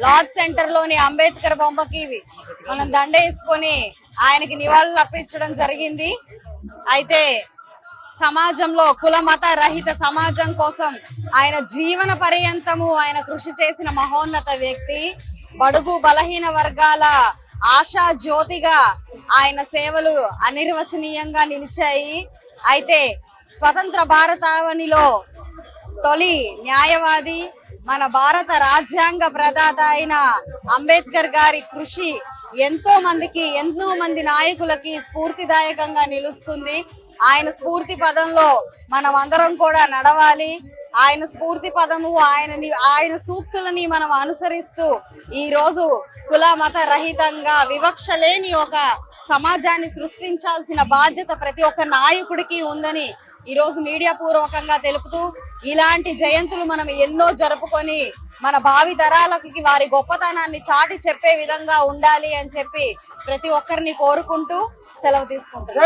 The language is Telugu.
లార్డ్ సెంటర్ లోని అంబేద్కర్ బొమ్మకి మనం దండ వేసుకొని ఆయనకి నివాళులు అర్పించడం జరిగింది. అయితే సమాజంలో కుల మత రహిత సమాజం కోసం ఆయన జీవన పర్యంతము ఆయన కృషి చేసిన మహోన్నత వ్యక్తి. బడుగు బలహీన వర్గాల ఆశా జ్యోతిగా ఆయన సేవలు అనిర్వచనీయంగా నిలిచాయి. అయితే స్వతంత్ర భారతావనిలో తొలి న్యాయవాది, మన భారత రాజ్యాంగ ప్రదాత అయిన అంబేద్కర్ గారి కృషి ఎంతో మంది నాయకులకి స్ఫూర్తిదాయకంగా నిలుస్తుంది. ఆయన స్ఫూర్తి పదంలో మనం అందరం కూడా నడవాలి. ఆయన స్ఫూర్తి పదము ఆయన సూక్తులని మనం అనుసరిస్తూ ఈ రోజు కుల మత రహితంగా వివక్ష లేని ఒక సమాజాన్ని సృష్టించాల్సిన బాధ్యత ప్రతి ఒక్క నాయకుడికి ఉందని ఈ రోజు మీడియా పూర్వకంగా తెలుపుతూ, ఇలాంటి జయంతులు మనం ఎన్నో జరుపుకొని మన భావి తరాలకి వారి గొప్పతనాన్ని చాటి చెప్పే విధంగా ఉండాలి అని చెప్పి ప్రతి ఒక్కరిని కోరుకుంటూ సెలవు తీసుకుంటాం.